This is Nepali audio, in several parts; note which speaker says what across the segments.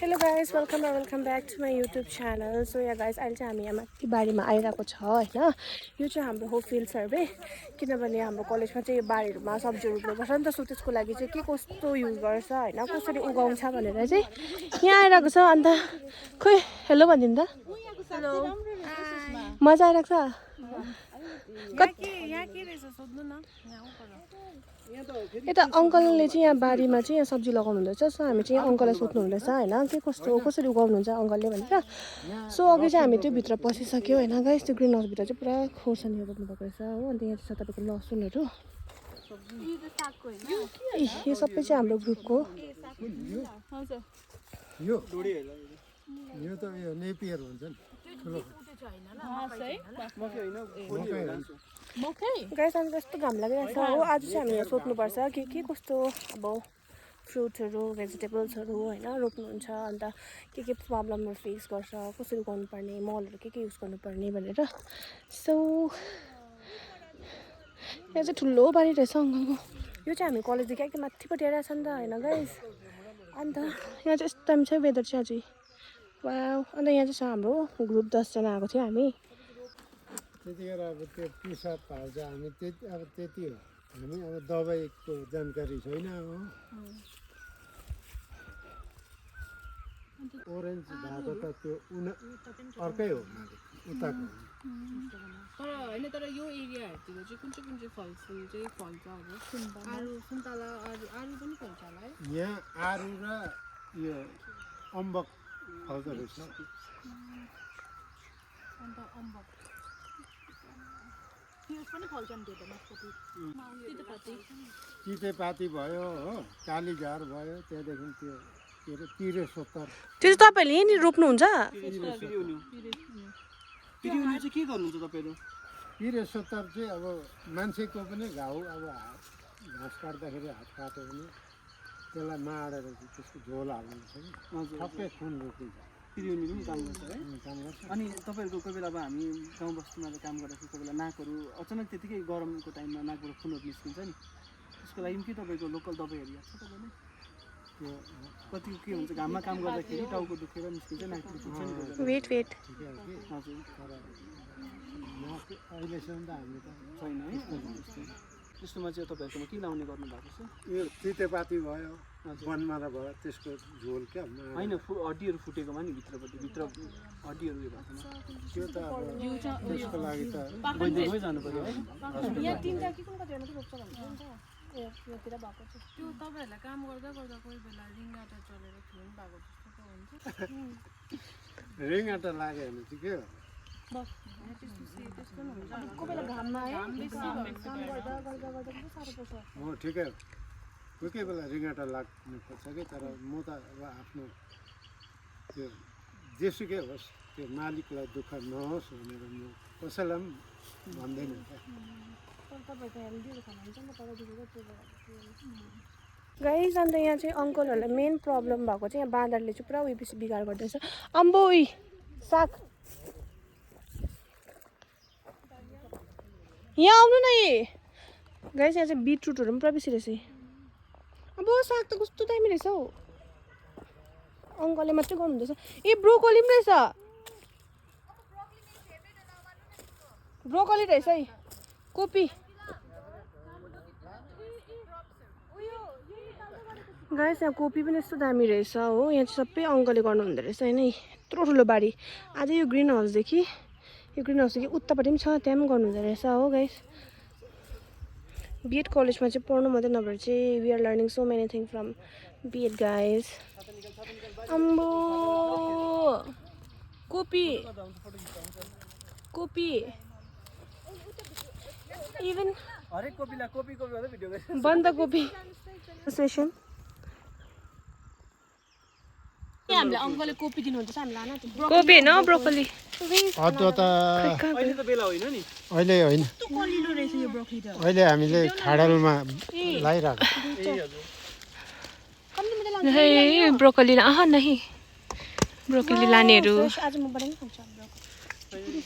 Speaker 1: Hello guys, welcome back to my YouTube channel. So yeah guys, अहिले चाहिँ हामी यहाँ माथि बारीमा आइरहेको छ हैन. यो चाहिँ हाम्रो हो फिल्ड सर्भे किनभने हाम्रो कलेजमा चाहिँ यो बारीहरुमा सब्जीहरु रोप्नुपर्छ नि त. सो त्यसको लागि चाहिँ के कस्तो युज गर्छ हैन, कसरी उगाउँछ भनेर चाहिँ यहाँ आइरहेको छ. अन्त खोइ हेलो भनिदिनु त. हेलो. मजा आइरहेको छ. यहाँ के रहेछ सोध्नु न. यता अङ्कलले चाहिँ यहाँ बारीमा चाहिँ यहाँ सब्जी लगाउनु हुँदैछ. सो हामी चाहिँ अङ्कललाई सोध्नु हुँदैछ हैन, के कस्तो कसरी उगाउनुहुन्छ अङ्कलले भनेर. सो अघि चाहिँ हामी त्यो भित्र पसिसक्यो हैन गाइस. त्यो ग्रिन हाउस भित्र चाहिँ पुरा खोर्सानीहरु रोप्नु भएको रहेछ हो. अनि यहाँ चाहिँ छ तपाईको लसुनहरु. यो सबै चाहिँ हाम्रो ग्रुपको
Speaker 2: यो यो त यो नेपियर हुन्छ नि ठुलो
Speaker 1: गाइस. अनि कस्तो घाम लागिरहेको छ हो. आज चाहिँ हामी यहाँ सोध्नुपर्छ के कस्तो अब फ्रुट्सहरु भेजिटेबल्सहरु हैन रोप्नुहुन्छ. अन्त के प्रब्लमहरु फेस गर्छ, कसरी गर्नुपर्ने, मलहरु के युज गर्नुपर्ने भनेर. सो यहाँ चाहिँ ठुलो बारी रहेछ अङ्कलको. यो चाहिँ हामी कलेजदेखि एकदम माथिपट्टि आइरहेछ नि त हैन गाइस. अन्त यहाँ चाहिँ यस्तो दामी छ वेदर चाहिँ अझै. वाउ. अन्त यहाँ चाहिँ छ हाम्रो ग्रुप 10 जना आएको थियो हामी.
Speaker 2: त्यतिखेर अब त्यो पिसाब हाल्छ हामी त्यति हो. हामी अब दबाईको जानकारी छैन हो. ओरेन्ज भएको त त्यो अर्कै हो उताको.
Speaker 3: तर हैन, तर यो एरियाहरुतिर चाहिँ कुन चाहिँ फलफुल चाहिँ फल्छ अब? आरु सुन्तला आरु पनि फल्छ होला है.
Speaker 2: यहाँ आरु र यो अम्बक फल्छ रहेछ.
Speaker 3: अन्त अम्बक पियर्स पनि फल्छ नि त्यो त माथि.
Speaker 2: तितेपाती भयो हो, कालीझार भयो, त्यहाँदेखि त्यो के अरे पिरेसोत्तर.
Speaker 1: त्यो चाहिँ तपाईले नि रोप्नुहुन्छ?
Speaker 4: पिरिउनी चाहिँ के गर्नुहुन्छ तपाईहरु?
Speaker 2: पिरेसोत्तर चाहिँ अब मान्छेको पनि घाउ अब घाँस काट्दाखेरि हात काट्यो भने त्यसलाई माडेर त्यसको झोल हाल्नुपर्छ नि. सबै खुन रोकिन्छ.
Speaker 4: पिरिउनी पनि काम गर्छ है.
Speaker 2: काम गर्छ.
Speaker 4: अनि तपाईहरुको कोही बेला अब हामी गाउँ बस्तीमा काम गर्दाखेरि कोही बेला नाकहरु अचानक त्यतिकै गरमको टाइममा नाकबाट खुनहरु निस्किन्छ नि. त्यसको लागि के तपाईको लोकल दबाईहरु याद छ तपाईलाई?
Speaker 2: त्यो
Speaker 4: कति के हुन्छ घाममा काम गर्दाखेरि टाउको दुखेर निस्किन्छ, नाकबाट फुट्छ नि.
Speaker 1: वेट
Speaker 2: ठिकै हो कि.
Speaker 4: हजुर.
Speaker 2: तर अहिलेसम्म त हामी त
Speaker 4: छैन है. त्यस्तोमा चाहिँ तपाईहरुकोमा के लाउने गर्नु भएको छ?
Speaker 2: यो तितेपाती भयो, बनमारा भयो, त्यसको झोल क्या
Speaker 4: हैन, हड्डीहरु फुटेकोमा नि भित्रपट्टि हड्डीहरु उयो भएको
Speaker 2: त्यो त अब त्यसको लागि त
Speaker 4: वैद्यमै जानु पर्यो है.
Speaker 1: यहाँ तीनटा के कुन कतिजना रोप्छ भन्नुहुन्छ नि त. योतिर भएको छ
Speaker 3: त्यो तपाईहरुलाई काम गर्दा कोही बेला रिङाटा चलेर खुन भएको जस्तो त हुन्छ.
Speaker 2: रिङ आटा लाग्यो भने चाहिँ के हो.
Speaker 1: कोही बेला घाममा काम गर्दा पनि साह्रो पर्छ.
Speaker 2: हो ठिकै हो. कोही कोही बेला रिङ आटा लाग्नु पर्छ कि. तर म त अब आफ्नो त्यो जेसुकै होस् त्यो मालिकलाई दुःख नहोस् भनेर म कसैलाई पनि भन्दैन क्या.
Speaker 1: गाइस. अन्त यहाँ चाहिँ अङ्कलहरूलाई मेन प्रब्लम भएको चाहिँ यहाँ बाँदरले चाहिँ पुरा उयो बेसी बिगार गर्दैछ. अम्बो साग यहाँ आउनु न. गाइस यहाँ चाहिँ बिटरुटहरू पनि पुरा बेसी रहेछ. अब साग त कस्तो दामी रहेछ हौ. अङ्कलले मात्रै गर्नुहुँदैछ. ए ब्रोकोली पनि रहेछ. ब्रोकोली रहेछ है. कोपी. गाइस यहाँ कोपी पनि यस्तो दामी रहेछ हो. यहाँ चाहिँ सबै अङ्कलले गर्नुहुँदो रहेछ होइन. यत्रो ठुलो बारी. आज यो ग्रिन हाउसदेखि उतापट्टि पनि छ, त्यहाँ पनि गर्नुहुँदो रहेछ हो गाइस. बिएड कलेजमा चाहिँ पढ्नु मात्रै नभएर चाहिँ we are learning so many thing from B Ed guys. अम्बो कोपी इभन
Speaker 4: हरेक कोपीलाई कोपी भन्दै भिडियो गर्छ.
Speaker 1: बन्दाकोपी सेसन. हामीले अङ्कलले कोपी दिनुहुन्छ हामी लान. कोपी हैन ब्रोकोली.
Speaker 2: अदुवा त
Speaker 4: अहिले त बेला होइन नि.
Speaker 2: अहिले होइन.
Speaker 3: कलिलो रहेछ यो ब्रोकोली त.
Speaker 2: अहिले हामीले खाडलमा लाइरहेको.
Speaker 1: ब्रोकोली नहीं ब्रोकोली लानेहरू. आज म बनाइ खान्छु ब्रोकोली.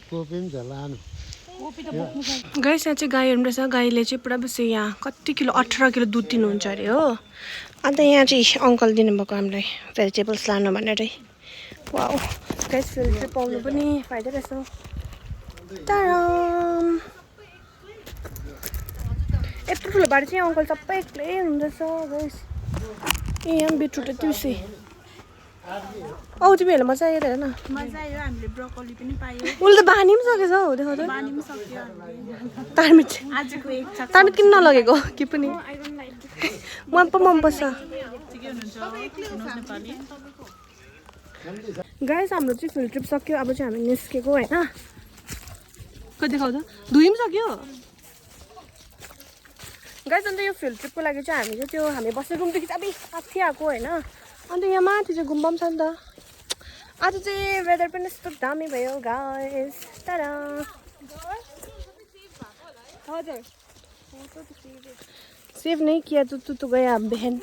Speaker 2: कोपी पनि छ लानु.
Speaker 1: गाइस यहाँ चाहिँ गाईहरू रहेछ गाईले चाहिँ पुरा बेसी यहाँ कति किलो 18 किलो दुध दिनुहुन्छ अरे हो अन्त यहाँ चाहिँ अङ्कल दिनुभएको हामीलाई भेजिटेबल्स लानु भनेर वाउ गाइस फिल्ड ट्रिप पाउनु पनि फाइदा रहेछ ताराम यत्रो ठुलो बारी चाहिँ अङ्कल सबै एक्लै हुँदैछ गाइस ए यहाँ बिटरुट यति बेसी औ तिमीहरूलाई मजा आयो हेर न
Speaker 3: मजा आयो हामीले ब्रोकोली पनि पायौँ
Speaker 1: उसले त बानी पनि सकेछ हौ देखाउ त
Speaker 3: पानी पनि सक्यो हामीले
Speaker 1: तारमित
Speaker 3: आजको एक छ
Speaker 1: तारमित किन नलगेको के पनि मन पर्छ गाइस हाम्रो चाहिँ फिल्ड ट्रिप सक्यो अब चाहिँ हामी निस्केको होइन कति देखाउ त धुइ पनि सक्यो गाइस अन्त यो फिल्ड ट्रिपको लागि चाहिँ हामी चाहिँ त्यो हामी बस्ने रुमदेखि चाहिँ अब माथि आएको होइन अन्त यहाँ माथि चाहिँ गुम्बा पनि छ नि त आज चाहिँ वेदर पनि यस्तो दामी भयो गाइस तर हजुर सेभ नहीं किया तो तू गया बहन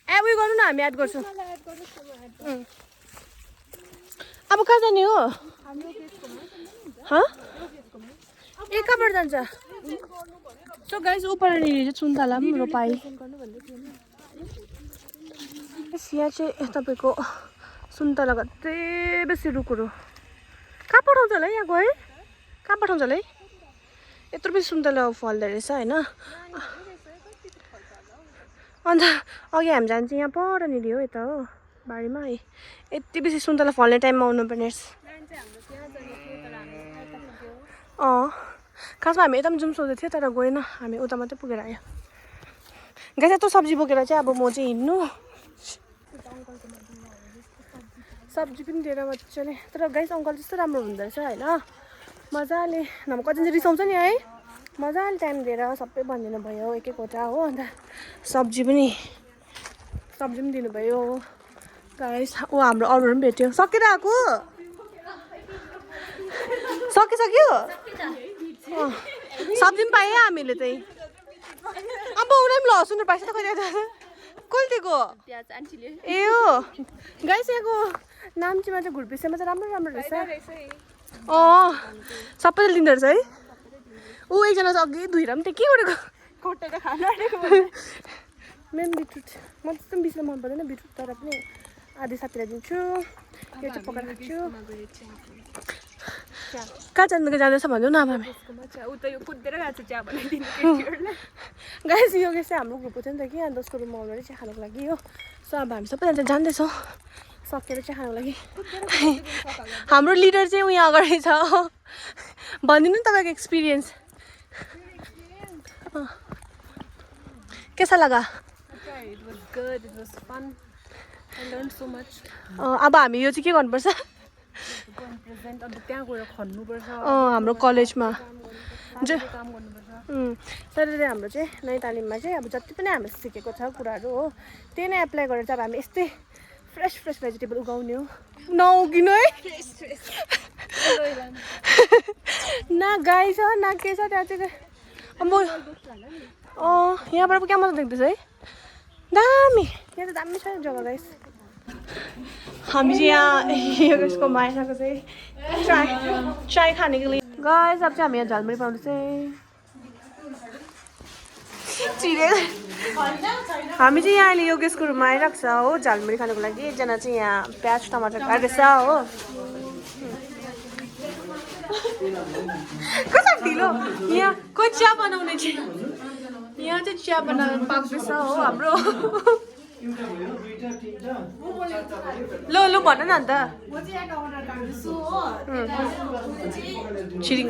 Speaker 1: ए उयो गर्नु न हामी याद गर्छौँ अब कहाँ जाने हो ए कहाँबाट जान्छ सो गाइस उपरनिर चाहिँ सुन्तला पनि रोपाई यहाँ चाहिँ तपाईँको सुन्तला कति बेसी रुखहरू कहाँ पठाउँछ होला है यहाँ गयो कहाँ पठाउँछ होला है यत्रो बेसी सुन्तला फल्दो रहेछ होइन अन्त अघि हामी जान्छ यहाँ परनिर हो यता हो बारीमा है यति बेसी सुन्तला फल्ने टाइममा आउनुपर्ने खासमा हामी यता पनि जाउँ सोच्दै थियो तर गएन हामी उता मात्रै पुगेर आयो गाइस यत्रो सब्जी बोकेर चाहिँ अब म चाहिँ हिँड्नु सब्जी पनि दिएर मजाले तर गाइस अङ्कल त्यस्तो राम्रो हुँदो रहेछ होइन मजाले नभए कति चाहिँ रिसाउँछ नि है मजाले टाइम दिएर सबै भनिदिनु भयो एक एकवटा हो अन्त सब्जी पनि दिनुभयो गाइस ओ हाम्रो अरूहरू पनि भेट्यो सकेर आएको सकिसक्यो सब्जी पनि पाएँ हामीले चाहिँ अब उसले पनि लसुन पाइस त खै कसले दिएको ए हो गाइस यहाँको नाम्चीमा चाहिँ घुर्पिसेमा चाहिँ राम्रो रहेछ सबैले लिँदो रहेछ है ऊ एकजना चाहिँ अघि धुएर पनि के गरेको
Speaker 3: कटेर खानु आँटेको
Speaker 1: मेन बिटरुट म त्यस्तो बिचमा मन पर्दैन बिटरुट तर पनि आधी साथीलाई दिन्छु यो चाहिँ पकाएर राख्छु कहाँ जाँदैछ भन्नु न अब हामी गाइस यो चाहिँ हाम्रो ग्रुपको थियो नि त कि अन्त उसको रुममा आउनु चिया खानुको लागि हो सो अब हामी सबैजना जाँदैछौँ सकेर चिया खानुको लागि हाम्रो लिडर चाहिँ उहाँ अगाडि छ भनिदिनु नि तपाईँको एक्सपिरियन्स कैसा लगा अब हामी यो चाहिँ के गर्नुपर्छ हाम्रो कलेजमा सर हाम्रो चाहिँ नयाँ तालिममा चाहिँ अब जति पनि हामीले सिकेको छ कुराहरू हो त्यही नै एप्लाई गरेर चाहिँ अब हामी यस्तै फ्रेस भेजिटेबल उगाउने हो नउगिनु है न गाई छ न के छ त्यहाँ चाहिँ अब यहाँबाट क्या मजा देख्दैछ है दामी यहाँ त दामी छ जग्गा गाइस हामी चाहिँ यहाँ यसको मायाको चाहिँ चाय खानेको लागि गाइस अब चाहिँ हामी यहाँ झालमुरी पाउँदैछ हामी चाहिँ यहाँ अहिले योगेशको रुममा आइरहेको छ हो झालमुरी खानुको लागि एकजना चाहिँ यहाँ प्याज टमाटर काट्दैछ हो कस्तो ढिलो यहाँ कोही चिया बनाउने चाहिँ यहाँ चाहिँ चिया बनाएर पाक्दैछ हो हाम्रो लो भन न अन्त छिरिङ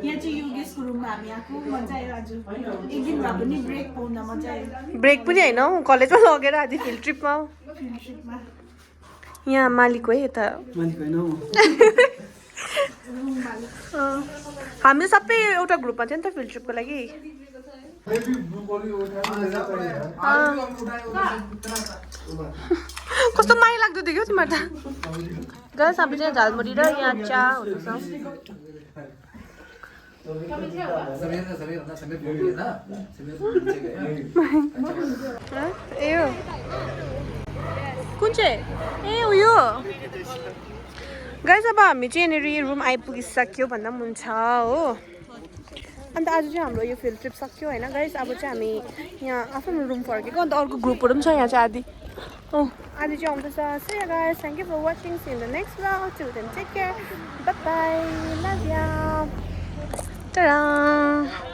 Speaker 3: यहाँ चाहिँ योगेशको रुममा हामी आएको मजा आयो आज एक दिन भए पनि ब्रेक पाउँदा मजा आयो
Speaker 1: ब्रेक पनि होइन हौ कलेजमा लगेर आज फिल्ड ट्रिपमा यहाँ मालिक हो है यता हामी सबै एउटा ग्रुपमा थियो नि त फिल्ड ट्रिपको लागि कस्तो माया लाग्दो देख्यो तिमीहरू त गाइस हामी चाहिँ झालमुरी र यहाँ चिया हुँदैछ ए कुन चाहिँ ए उयो गाइस अब हामी चाहिँ यहाँनिर रुम आइपुगिसक्यो भन्दा पनि हुन्छ हो अन्त आज चाहिँ हाम्रो यो फिल्ड ट्रिप सक्यो होइन गाइस अब चाहिँ हामी यहाँ आफ्नो रुम फर्केको अन्त अर्को ग्रुपहरू पनि छ यहाँ चाहिँ आदि आदि चाहिँ आउँदैछ so yeah guys thank you for watching see in the next vlog till then take care bye bye love you Ta-da!